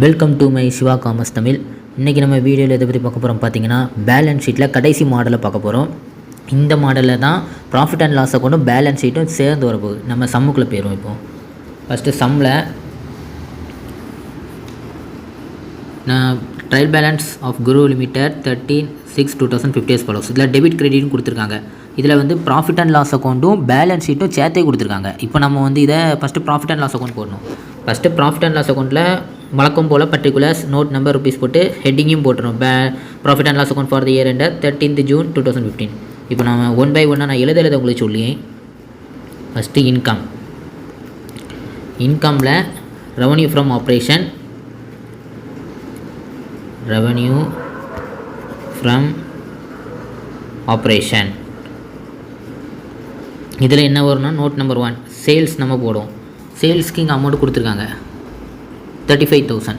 Welcome to my Siva commerce Tamil. இன்றைக்கி நம்ம வீடியோவில் எதை பற்றி பார்க்க போகிறோம் பார்த்தீங்கன்னா, பேலன்ஸ் ஷீட்டில் கடைசி மாடலை பார்க்க போகிறோம். இந்த மாடலில் தான் ப்ராஃபிட் அண்ட் லாஸ் அக்கௌண்ட்டும் பேலன்ஸ் ஷீட்டும் சேர்ந்து வரப்போகுது. நம்ம சம்முக்குள்ளே போயிடுவோம். இப்போது ஃபஸ்ட்டு சம்மில் நான் trial balance of Guru limited 13/6/2015 follows. இதில் டெபிட் கிரெடிட்னு கொடுத்துருக்காங்க. இதில் வந்து ப்ராஃபிட் அண்ட் லாஸ் அக்கௌண்ட்டும் பேலன்ஸ் ஷீட்டும் சேர்த்தே கொடுத்துருக்காங்க. இப்போ நம்ம வந்து இதை first profit and loss account போடணும். ஃபஸ்ட்டு ப்ராஃபிட் அண்ட் லாஸ் அக்கௌண்ட்டில் வழக்கம் போல் பர்டிகுலர்ஸ் நோட் நம்பர் ருபீஸ் போட்டு ஹெட்டிங்கும் போட்டுரும். Profit and loss account for the year enter 13th June 2015. இப்போ நம்ம ஒன் பை ஒன்னாக நான் எழுத உங்களுக்கு சொல்லியேன். ஃபஸ்ட்டு இன்கமில் revenue from operation, revenue from operation. இதில் என்ன வரும்னா நோட் நம்பர் 1 சேல்ஸ் நம்ம போடுவோம். சேல்ஸ்க்கு இங்கே அமௌண்ட் கொடுத்துருக்காங்க 35,000.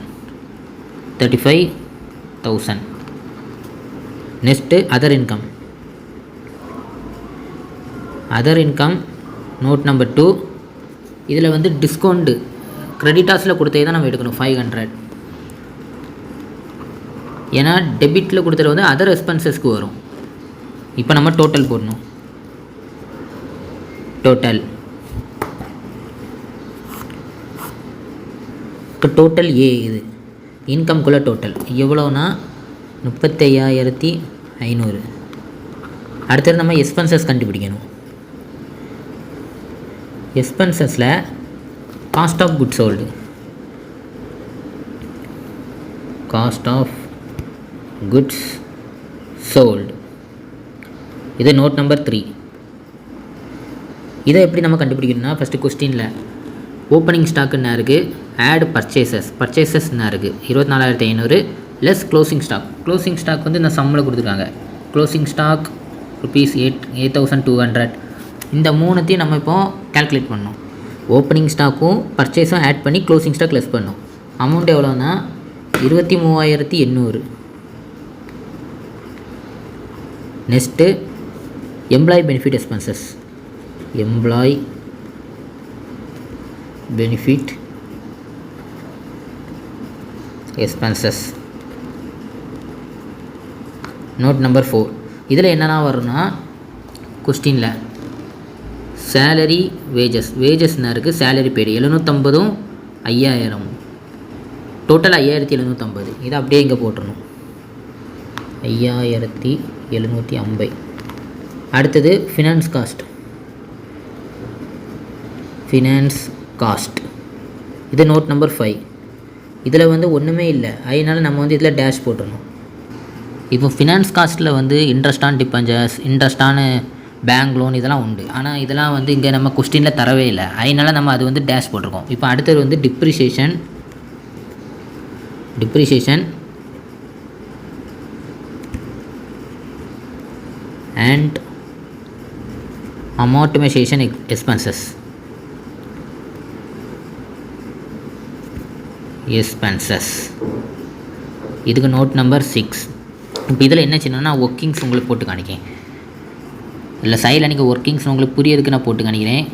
Next other income note number 2. இதில் வந்து டிஸ்கவுண்ட்டு கிரெடிட்டாஸில் கொடுத்தே தான் நம்ம எடுக்கணும் 500. ஏன்னா டெபிட்டில் கொடுத்தது வந்து அதர் எக்ஸ்பென்சஸ்க்கு வரும். இப்போ நம்ம டோட்டல் போடணும். டோட்டல் ஏ இது இன்கம்குள்ளே டோட்டல் எவ்வளோனா 35,500. அடுத்தது நம்ம எக்ஸ்பென்சஸ் கண்டுபிடிக்கணும். எக்ஸ்பென்சஸில் காஸ்ட் ஆஃப் குட்ஸ் சோல்டு இது நோட் நம்பர் 3. இதை எப்படி நம்ம கண்டுபிடிக்கணும்னா, ஃபஸ்ட்டு கொஸ்டினில் ஓப்பனிங் ஸ்டாக் என்ன இருக்குது, ஆட் பர்ச்சேசஸ் என்ன இருக்குது 24,500 லெஸ் க்ளோசிங் ஸ்டாக் வந்து இந்த சம்மில் கொடுத்துருக்காங்க. Closing stock ₹8,200. இந்த மூணுத்தையும் நம்ம இப்போ கால்குலேட் பண்ணோம். ஓப்பனிங் ஸ்டாக்கும் பர்ச்சேஸும் ஆட் பண்ணி க்ளோசிங் ஸ்டாக் லெஸ் பண்ணோம். அமௌண்ட் எவ்வளோன்னா 23,800. Next employee benefit expenses note number 4. இதில் என்னென்னா வரும்னா, கொஸ்டினில் சேலரி வேஜஸ் என்ன இருக்குது, சேலரி பேடு 750 5,000, டோட்டல் 5,750. இதை அப்படியே இங்கே போட்டுருணும் 5,750. அடுத்தது ஃபினான்ஸ் காஸ்ட் இது நோட் நம்பர் 5. இதில் வந்து ஒன்றுமே இல்லை, அதனால் நம்ம வந்து இதில் டேஷ் போட்டுடணும். இப்போ ஃபினான்ஸ் காஸ்ட்டில் வந்து interest on debentures, interest on bank loan இதெல்லாம் உண்டு. ஆனால் இதெல்லாம் வந்து இங்கே நம்ம கொஸ்டினில் தரவே இல்லை, அதனால் நம்ம அது வந்து டேஷ் போட்டிருக்கோம். இப்போ அடுத்தது வந்து டிப்ரிசியேஷன் அண்ட் அமார்டைசேஷன் எக்ஸ்பென்சஸ் இதுக்கு நோட் நம்பர் 6. இப்போ இதில் என்ன செய்யணும்னா, ஒர்க்கிங்ஸ் உங்களுக்கு போட்டு காணிக்கேன். இல்லை சைடில் நீங்கள் ஒர்க்கிங்ஸ் உங்களுக்கு புரியறதுக்கு நான் போட்டு காணிக்கிறேன்.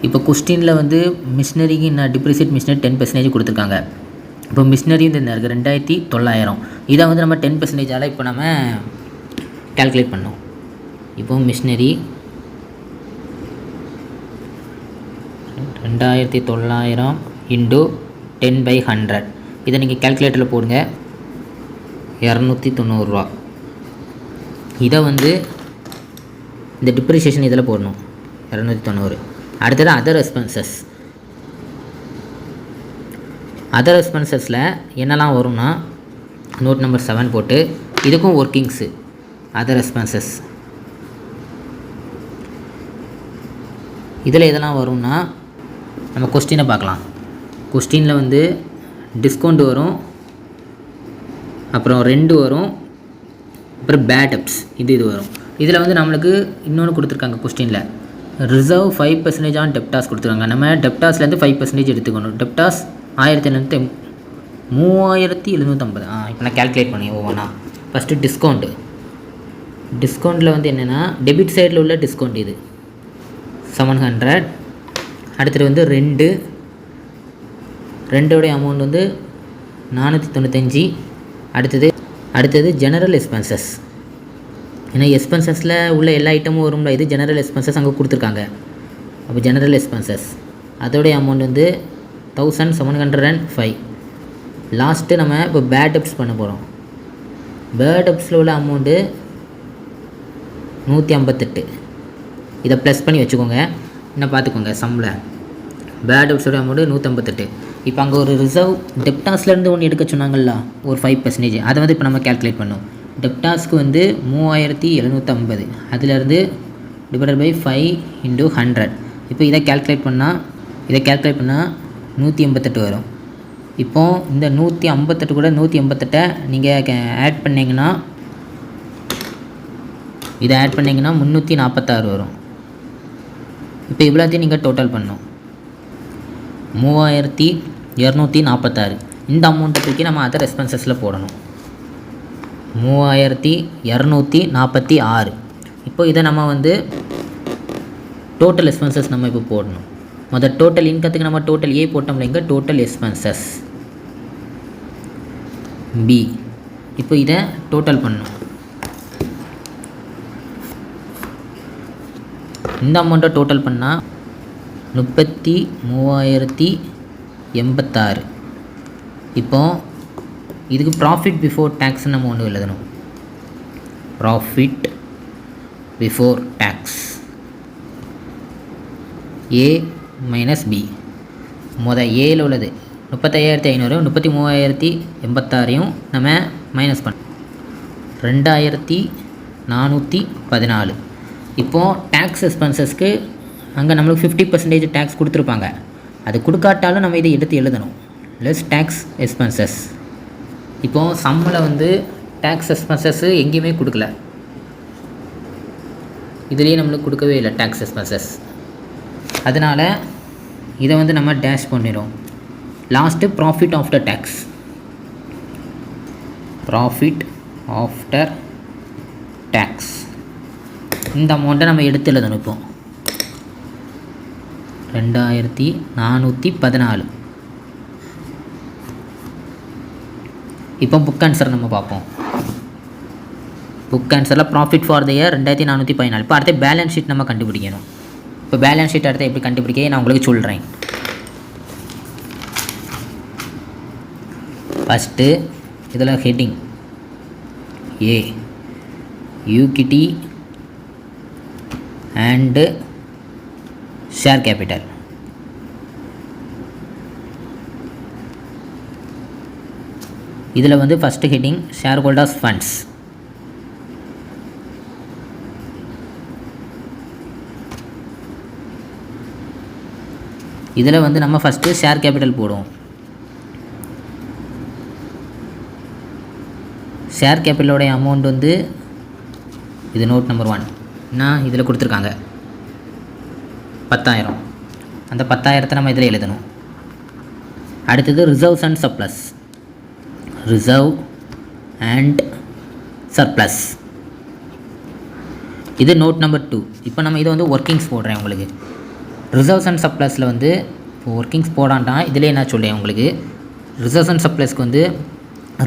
இப்போ கொஸ்டினில் வந்து மிஷினரிக்கு நான் டிப்ரிசியேட் மிஷினரி 10% கொடுத்துருக்காங்க. இப்போ மிஷினரி வந்து என்ன இருக்குது 2,900. இதை வந்து நம்ம 10%ஆல் இப்போ நம்ம கால்குலேட் பண்ணோம். இப்போ மிஷினரி 2,900 × 10/100. இதை நீங்கள் கால்குலேட்டரில் போடுங்க, ₹290. இதை வந்து இந்த டிப்ரிசியேஷன் இதில் போடணும் 290. அடுத்தது அதர் எக்ஸ்பென்சஸில் என்னெல்லாம் வரும்னா, நோட் நம்பர் 7 போட்டு இதுக்கும் ஒர்க்கிங்ஸு அதர் எக்ஸ்பென்சஸ். இதில் எதெல்லாம் வரும்னா, நம்ம கொஸ்டினை பார்க்கலாம். கொஸ்டினில் வந்து டிஸ்கவுண்ட் வரும், அப்புறம் ரெண்டு வரும், அப்புறம் பேட் டெப்ட்ஸ் இது வரும். இதில் வந்து நம்மளுக்கு இன்னொன்று கொடுத்துருக்காங்க. கொஸ்டினில் ரிசர்வ் 5% ஆன் டெப்டாஸ் கொடுத்துருக்காங்க. நம்ம டெப்டாஸ்லேருந்து 5% எடுத்துக்கணும். டெப்டாஸ் 3,750. இப்போ நான் கால்குலேட் பண்ணி ஒவ்வொன்றா. ஃபஸ்ட்டு டிஸ்கவுண்ட்டில் வந்து என்னென்னா, டெபிட் சைடில் உள்ள டிஸ்கவுண்ட் இது 700 அடுத்தது வந்து ரெண்டோடைய அமௌண்ட் வந்து 495. அடுத்தது ஜெனரல் எக்ஸ்பென்சஸ். ஏன்னா எக்ஸ்பென்சஸில் உள்ள எல்லா ஐட்டமும் வரும்ல, இது ஜெனரல் எக்ஸ்பென்சஸ் அங்கே கொடுத்துருக்காங்க. அப்போ ஜெனரல் எக்ஸ்பென்சஸ் அதோடைய அமௌண்ட் வந்து 1705. லாஸ்ட்டு நம்ம இப்போ பேட் டெப்ட்ஸ் பண்ண போகிறோம். பேட் டெப்ட்ஸில் உள்ள அமௌண்ட்டு 158. இதை ப்ளஸ் பண்ணி வச்சுக்கோங்க. என்ன பார்த்துக்கோங்க, சம்மில் பேட் டெப்ட்ஸோட அமௌண்ட்டு 158. இப்போ அங்கே ஒரு ரிசர்வ் டெப்டாஸ்லேருந்து ஒன்று எடுக்க சொன்னாங்கல்ல, ஒரு 5%. அதை வந்து இப்போ நம்ம கேல்குலேட் பண்ணோம். டெப்டாஸ்க்கு வந்து 3750, அதிலேருந்து டிவைடட் பை 5 × 100. இப்போ இதை கேல்குலேட் பண்ணால் 188 வரும். இப்போது இந்த 158 கூட 188 நீங்கள் ஆட் பண்ணிங்கன்னா, இதை ஆட் பண்ணிங்கன்னா 346 வரும். இப்போ இவ்வளோத்தையும் நீங்கள் டோட்டல் பண்ணணும். 3246. இந்த அமௌண்ட்டை தூக்கி நம்ம அதர் எக்ஸ்பென்சஸில் போடணும். 3246. இப்போ இதை நம்ம வந்து டோட்டல் எக்ஸ்பென்சஸ் நம்ம இப்போ போடணும். முதல் டோட்டல் இன்கத்துக்கு நம்ம டோட்டல் ஏ போட்டோம்ல, இங்கே டோட்டல் எக்ஸ்பென்சஸ் பி. இப்போ இதை டோட்டல் பண்ணணும். இந்த அமௌண்ட்டை டோட்டல் பண்ணால் 33086. இப்போ இதுக்கு ப்ராஃபிட் பிஃபோர் டேக்ஸ் நம்ம ஒன்று எழுதணும். ப்ராஃபிட் பிஃபோர் டேக்ஸ் ஏ மைனஸ் பி. ஏல உள்ளது 35500, 33086 நம்ம மைனஸ் பண்ண 2414. இப்போது டேக்ஸ் எக்ஸ்பென்சஸ்க்கு அங்கே நம்மளுக்கு 50% டேக்ஸ் கொடுத்துருப்பாங்க. அது கொடுக்காட்டாலும் நம்ம இதை எடுத்து எழுதணும். Less tax expenses. இப்போது சம்மில் வந்து டேக்ஸ் எக்ஸ்பென்சஸ்ஸு எங்கேயுமே கொடுக்கல, இதுலேயே நம்மளுக்கு கொடுக்கவே இல்லை டேக்ஸ் எக்ஸ்பென்சஸ். அதனால் இதை வந்து நம்ம டேஷ் பண்ணிடும். Last profit after tax. Profit after tax இந்த அமௌண்ட்டை நம்ம எடுத்து எழுதணும். இப்போ 2414. இப்போ புக் ஆன்சர் நம்ம பார்ப்போம். புக் ஆன்சரில் ப்ராஃபிட் ஃபார் த இயர் 2414. இப்போ அடுத்த பேலன்ஸ் ஷீட் நம்ம கண்டுபிடிக்கணும். இப்போ பேலன்ஸ் ஷீட் அடுத்து எப்படி கண்டுபிடிக்க நான் உங்களுக்கு சொல்கிறேன். ஃபஸ்ட்டு இதில் heading A equity and share capital. இதில் வந்து first heading share holders funds. இதில் வந்து நம்ம ஃபஸ்ட்டு ஷேர் கேபிட்டல் போடுவோம். ஷேர் கேபிட்டலோடைய அமௌண்ட் வந்து இது நோட் நம்பர் 1 இதில் கொடுத்துருக்காங்க 10,000. அந்த 10,000 நம்ம இதில் எழுதணும். அடுத்தது reserves and surplus. Reserve and surplus இது நோட் நம்பர் 2. இப்போ நம்ம இதை வந்து ஒர்க்கிங்ஸ் போடுறேன் உங்களுக்கு. ரிசர்வ்ஸ் அண்ட் சர்ப்ளஸில் வந்து இப்போ ஒர்க்கிங்ஸ் போடாண்டா இதிலே என்ன சொல்கிறேன் உங்களுக்கு. ரிசர்வ்ஸ் அண்ட் சர்ப்ளஸ்க்கு வந்து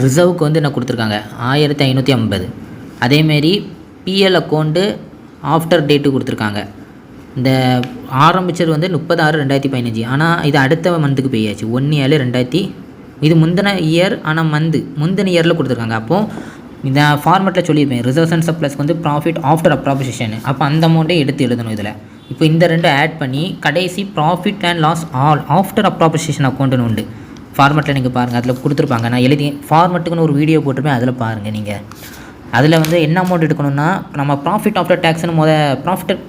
ரிசர்வுக்கு வந்து என்ன கொடுத்துருக்காங்க 1550. அதேமாரி பிஎல் அக்கௌண்ட்டு ஆஃப்டர் டேட்டு கொடுத்துருக்காங்க. இந்த ஆரம்பித்தது வந்து 30/6/2015. ஆனால் இது அடுத்த மந்த்துக்கு போயாச்சு 1/7/2000. இது முந்தின இயர், ஆனால் முந்தின இயரில் கொடுத்துருக்காங்க. அப்போது இந்த ஃபார்மெட்டில் சொல்லியிருப்பேன் ரிசர்வ்ஸ் அண்ட் சர்ப்ளஸ்க்கு வந்து ப்ராஃபிட் ஆஃப்டர் அப்ராப்ரிசியேஷன். அப்போ அந்த அமௌண்ட்டே எடுத்து எழுதணும் இதில். இப்போ இந்த ரெண்டு ஆட் பண்ணி கடைசி profit and loss all after appropriation அக்கௌண்ட்டுன்னு உண்டு. ஃபார்மெட்டில் நீங்கள் பாருங்கள், அதில் கொடுத்துருப்பாங்க. நான் எழுதி ஃபார்மெட்டுக்குன்னு ஒரு வீடியோ போட்டிருப்பேன், அதில் பாருங்கள் நீங்கள். அதில் வந்து என்ன அமௌண்ட் எடுக்கணும்னா நம்ம ப்ராஃபிட் ஆஃப்டர் டேக்ஸ்னு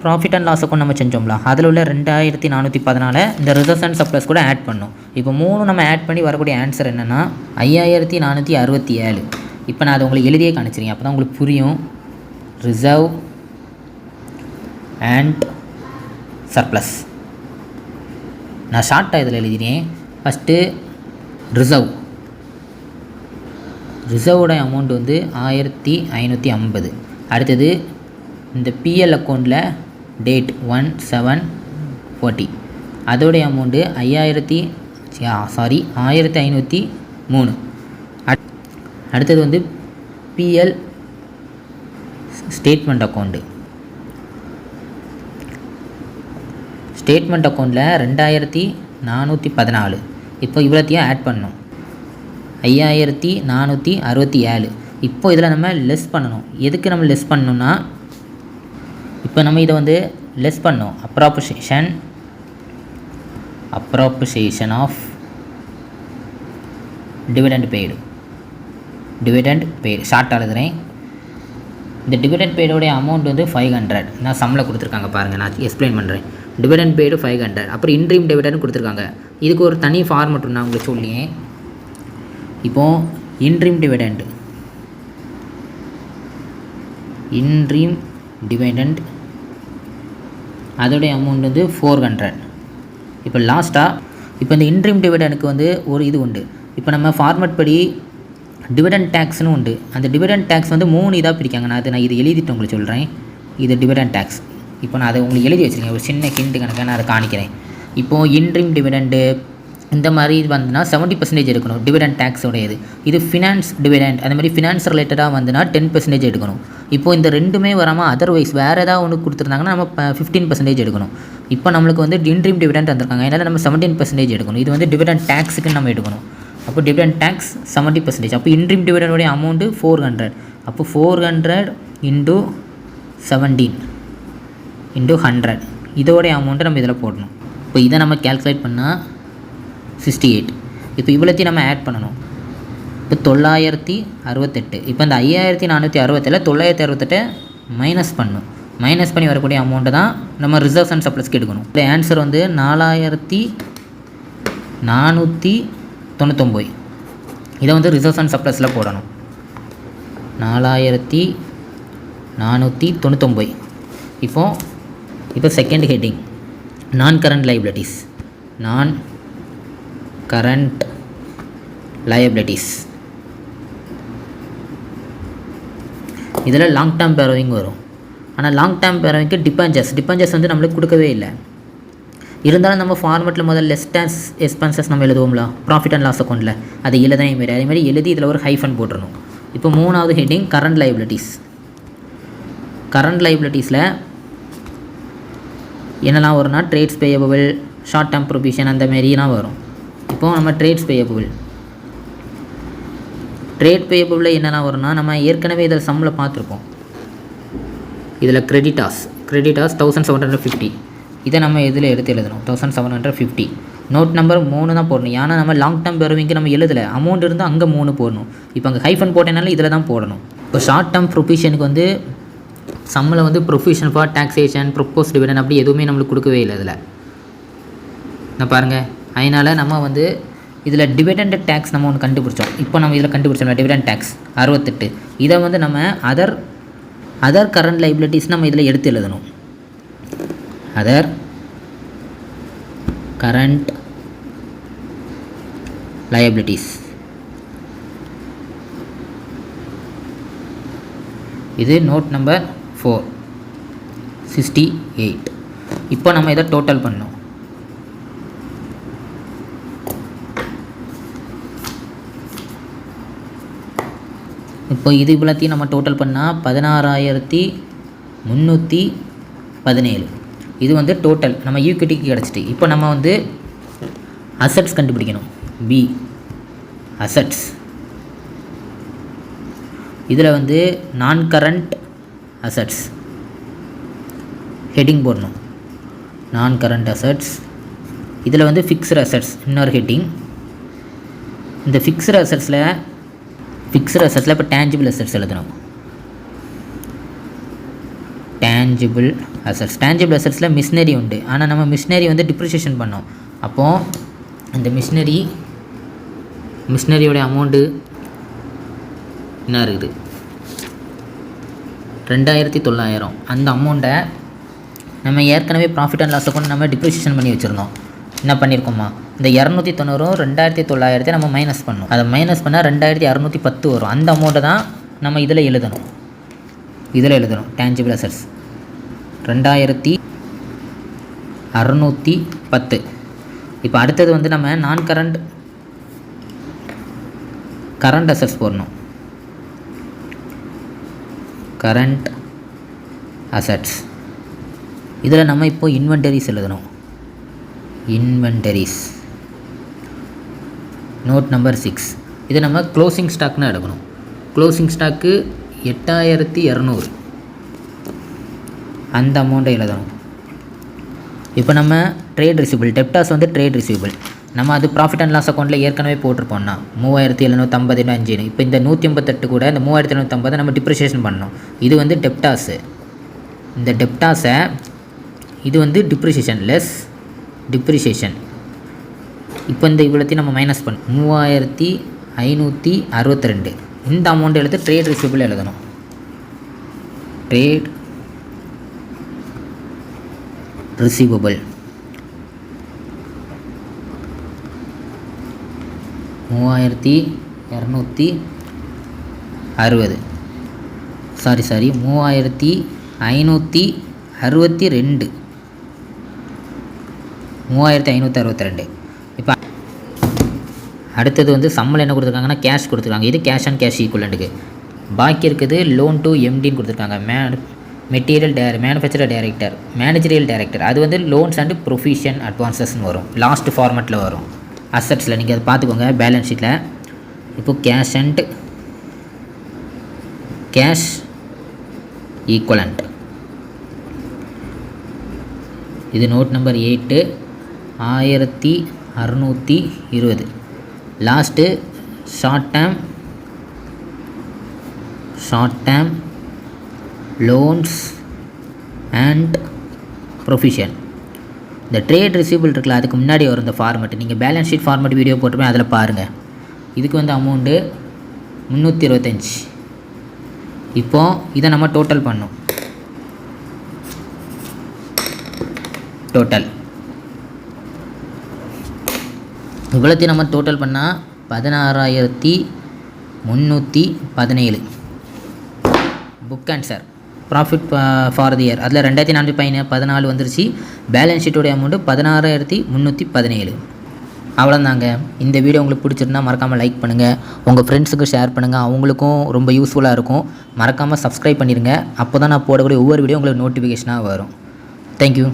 ப்ராஃபிட் அண்ட் லாஸ் அக்கௌண்ட் நம்ம செஞ்சோம்ல, அதில் உள்ள 2414 இந்த ரிசர்வ்ஸ் அண்ட் சர்ப்ளஸ் கூட ஆட் பண்ணோம். இப்போ 3 நம்ம ஆட் பண்ணி வரக்கூடிய ஆன்சர் என்னென்னா 5467. இப்போ நான் அதை உங்களுக்கு எழுதியே காணிச்சிருக்கேன், அப்போ தான் உங்களுக்கு புரியும். ரிசர்வ் அண்ட் சர்ப்ளஸ் நான் ஷார்ட்டாக இதில் எழுதினேன். ஃபஸ்ட்டு ரிசர்வோட அமௌண்ட் வந்து 1550. அடுத்தது இந்த பிஎல் அக்கௌண்ட்டில் டேட் 1/7/40. அதோடைய அமௌண்ட்டு 1503. அடுத்தது வந்து பிஎல் ஸ்டேட்மெண்ட் அக்கௌண்ட்டு. ஸ்டேட்மெண்ட் அக்கௌண்ட்டில் 2414. இப்போ இவ்வளோத்தையும் ஆட் பண்ணணும். 5467. இப்போ இதில் நம்ம லெஸ் பண்ணணும். எதுக்கு நம்ம லெஸ் பண்ணணும்னா, இப்போ நம்ம இதை வந்து லெஸ் பண்ணோம். அப்ராப்ரிசியேஷன் ஆஃப் டிவிடெண்ட் பெய்டு. ஷார்ட்டாக எழுதுகிறேன். இந்த டிவிடெண்ட் பெய்டோடைய அமௌண்ட் வந்து 500. நான் சம்மில் கொடுத்துருக்காங்க பாருங்கள், நான் எக்ஸ்பிளைன் பண்ணுறேன். Dividend paid 500. அப்புறம் இன்ட்ரீம் டிவிடெண்ட் கொடுத்துருக்காங்க. இதுக்கு ஒரு தனி ஃபார்மெட் நான் உங்களுக்கு சொல்லியே. இப்போது இன்ட்ரீம் டிவிடெண்ட் அதோடைய அமௌண்ட் வந்து 400. இப்போ லாஸ்ட்டாக இப்போ இந்த இன்ட்ரீம் டிவிடெண்டுக்கு வந்து ஒரு இது உண்டு. இப்போ நம்ம ஃபார்மெட் படி டிவிடெண்ட் டேக்ஸ்னு உண்டு. அந்த டிவிடெண்ட் டேக்ஸ் வந்து 3 இதாக பிரிக்காங்க. நான் இது எழுதிட்டு உங்களுக்கு சொல்கிறேன். இது டிவிடெண்ட் டேக்ஸ். இப்போ நான் அதை உங்களுக்கு எழுதி வச்சுருக்கேன். ஒரு சின்ன ஹிண்ட் கணக்காக நான் அதை காணிக்கிறேன். இப்போது இன்ட்ரீம் டிவிடெண்டு இந்த மாதிரி இது வந்துன்னா 70% எடுக்கணும் டிவிடெண்ட் டேக்ஸோடையது. இது ஃபினான்ஸ் டிவிடெண்ட் அந்த மாதிரி ஃபினான்ஸ் ரிலேட்டடாக வந்துன்னா 10% எடுக்கணும். இப்போது இந்த ரெண்டுமே வராமல் அதர்வைஸ் வேறு ஏதாவது ஒன்று கொடுத்துருந்தாங்கன்னா நம்ம 15% எடுக்கணும். இப்போ நம்மளுக்கு வந்து இன்ட்ரீம் டிவிடெண்ட் வந்திருக்காங்க. அதனால் நம்ம 17% எடுக்கணும். இது வந்து டிவிடெண்ட் டேக்ஸுக்கு நம்ம எடுக்கணும். அப்போ டிவிடெண்ட் டேக்ஸ் 70%. அப்போ இன்ட்ரீம் டிவிடெண்டோடைய அமௌண்ட்டு 400. அப்போ 400 × 17 × 100 இதோடைய அமௌண்ட்டை நம்ம இதில் போடணும். இப்போ இதை நம்ம கேல்குலேட் பண்ணால் 68. இப்போ இவ்வளோத்தையும் நம்ம ஆட் பண்ணணும். இப்போ 968. இப்போ இந்த 5467 968 மைனஸ் பண்ணணும். மைனஸ் பண்ணி வரக்கூடிய அமௌண்ட்டை தான் நம்ம ரிசர்வ்ஸ் அண்ட் சர்ப்ளஸ்க்கு எடுக்கணும். இப்போ ஆன்சர் வந்து 4499. இதை வந்து ரிசர்வ்ஸ் அண்ட் சர்ப்ளஸில் போடணும். 4499. இப்போ செகண்ட் ஹெட்டிங் நான் கரண்ட் லைபிலிட்டிஸ். இதில் லாங் டேர்ம் பேரோவிங் வரும். ஆனால் லாங் டேர்ம் பேரோவிங்க்கு டிபெஞ்சர்ஸ் வந்து நம்மளுக்கு கொடுக்கவே இல்லை. இருந்தாலும் நம்ம ஃபார்மெட்டில் முதல்ல லெஸ் டேக்ஸ் எக்ஸ்பென்சஸ் நம்ம எழுதுவோம்ல ப்ராஃபிட் அண்ட் லாஸ் அக்கௌண்ட்டில், அது எழுதனே மாரி அதேமாதிரி எழுதி இதில் ஒரு ஹைஃபன் போட்டுடணும். இப்போ மூணாவது ஹெட்டிங் கரண்ட் லைபிலிட்டிஸில் என்னெல்லாம் வரும்னா trades payable, short term provision அந்த மாரிலாம் வரும். இப்போது நம்ம ட்ரேட் பேயபிளில் என்னெல்லாம் வரும்னா நம்ம ஏற்கனவே இதில் சம்மில் பார்த்துருப்போம். இதில் கிரெடிட்டாஸ் 1750. இதை நம்ம இதில் எடுத்து எழுதணும் 1750. நோட் நம்பர் 3 தான் போடணும். ஏன்னா நம்ம லாங் டேர்ம் பேரோவிங்க்கு நம்ம எழுதலை, அமௌண்ட் இருந்தால் அங்கே 3 போடணும். இப்போ அங்கே ஹைஃபன் போட்டனால இதில் தான் போடணும். இப்போ ஷார்ட் டேர்ம் ப்ரொவிஷனுக்கு வந்து சம்மில் வந்து provision for taxation, propose dividend அப்படி எதுவுமே நம்மளுக்கு கொடுக்கவே இல்லை இதில். நான் பாருங்கள், அதனால் நம்ம வந்து இதில் டிவிடெண்ட் டேக்ஸ் நம்ம ஒன்று கண்டுபிடிச்சோம். இப்போ நம்ம இதில் கண்டுபிடிச்சோம்ல டிவிடெண்ட் டேக்ஸ் 68. இதை வந்து நம்ம அதர் கரண்ட் லைபிலிட்டிஸ் நம்ம இதில் எடுத்து எழுதணும். Other current liabilities. இது நோட் நம்பர் 468. இப்போ நம்ம இதை டோட்டல் பண்ணோம். இப்போ இது இவ்வளோத்தையும் நம்ம டோட்டல் பண்ணால் 16317. இது வந்து டோட்டல் நம்ம ஈக்விட்டிக்கு கிடச்சிட்டு. இப்போ நம்ம வந்து அசட்ஸ் கண்டுபிடிக்கணும். B assets. இதில் வந்து நான் கரண்ட் அசட்ஸ் ஹெட்டிங் போடணும். நான் கரண்ட் அசட்ஸ். இதில் வந்து ஃபிக்ஸ்டு அசட்ஸ் இன்னொரு ஹெட்டிங். இந்த ஃபிக்ஸ்டு அசட்ஸில் இப்போ டேஞ்சிபிள் அசட்ஸ் எழுதணும். டேஞ்சிபிள் அசட்ஸில் மிஷினரி உண்டு. ஆனால் நம்ம மிஷினரி வந்து டிப்ரிசியேஷன் பண்ணோம். அப்போது அந்த மிஷினரியோட அமௌண்ட்டு என்ன இருக்குது 2900. அந்த அமௌண்ட்டை நம்ம ஏற்கனவே ப்ராஃபிட் அண்ட் லாஸ் அக்கௌண்ட் நம்ம டிப்ரிசியேஷன் பண்ணி வச்சுருந்தோம். என்ன பண்ணியிருக்கோமா, இந்த 290 2900 நம்ம மைனஸ் பண்ணோம். அதை மைனஸ் பண்ணால் 2610 வரும். அந்த அமௌண்ட்டை தான் நம்ம இதில் எழுதணும். Tangible assets 610. இப்போ அடுத்தது வந்து நம்ம நான் கரண்ட் அசட்ஸ் போடணும். கரண்ட் அசட்ஸ் இதில் நம்ம இப்போ இன்வென்டரிஸ் எழுதணும். Inventories note number 6. இதை நம்ம க்ளோசிங் ஸ்டாக்னு எடுக்கணும். க்ளோசிங் ஸ்டாக்கு 8200 அந்த அமௌண்ட்டை எழுதணும். இப்போ நம்ம ட்ரேட் ரிசீவபிள் டெப்டாஸ் வந்து ட்ரேட் ரிசீவபிள் நம்ம அது ப்ராஃபிட் அண்ட் லாஸ் அக்கௌண்ட்டில் ஏற்கனவே போட்டிருப்போம்னா 3750 இப்போ இந்த 158 கூட இந்த 3750 நம்ம டிப்ரிஷியேஷன் பண்ணணும். இது வந்து டெப்டாஸு. இந்த டெப்டாஸை இது வந்து டிப்ரிஷியேஷன் லெஸ் டிப்ரிஷியேஷன். இப்போ இந்த இவ்வளோத்தையும் நம்ம மைனஸ் பண்ணணும். 3562 இந்த அமௌண்ட் எழுத ட்ரேட் ரிசீவபிள் எழுதணும். Trade receivable 3260 3562. இப்போ அடுத்தது வந்து சம்பளம் என்ன கொடுத்துருக்காங்கன்னா கேஷ் கொடுத்துருக்காங்க. இது கேஷ் அண்ட் கேஷ் ஈக்குவலண்ட்டுக்கு. பாக்கி இருக்குது லோன் டு எம்டின்னு கொடுத்துருக்காங்க. மேனுஃபேக்சரர் டைரக்டர் மேனேஜரியல் டைரக்டர் அது வந்து லோன்ஸ் அண்ட் ப்ரொஃபிஷன் அட்வான்சஸ்ன்னு வரும். லாஸ்ட் ஃபார்மேட்டில் வரும். அசட்ஸில் நீங்கள் அதை பார்த்துக்கோங்க பேலன்ஸ் ஷீட்டில். இப்போ கேஷ் அண்ட் கேஷ் ஈக்குவலண்ட் இது note number 8 1620. Last short term loans and provision. இந்த ட்ரேட் ரிசீவபிள் இருக்குல்ல அதுக்கு முன்னாடி வரும் இந்த ஃபார்மெட். நீங்கள் பேலன்ஸ் ஷீட் ஃபார்மெட் வீடியோ போட்டுருப்பேன் அதில் பாருங்கள். இதுக்கு வந்து அமௌண்ட்டு 325. இப்போது இதை நம்ம டோட்டல் பண்ணோம். டோட்டல் இவ்வளோத்தையும் நம்ம டோட்டல் பண்ணால் 16317. Book answer profit for the year அதில் 2414 வந்துருச்சு. பேலன்ஸ் ஷீட்டோடைய அமௌண்ட்டு 16317. அவ்வளோதாங்க. இந்த வீடியோ உங்களுக்கு பிடிச்சிருந்தா மறக்காமல் லைக் பண்ணுங்கள், உங்கள் ஃப்ரெண்ட்ஸுக்கு ஷேர் பண்ணுங்கள், அவங்களுக்கும் ரொம்ப யூஸ்ஃபுல்லாக இருக்கும். மறக்காமல் சப்ஸ்கிரைப் பண்ணிடுங்க. அப்போ தான் நான் போடக்கூடிய ஒவ்வொரு வீடியோ உங்களுக்கு நோட்டிஃபிகேஷனாக வரும். தேங்க்யூ.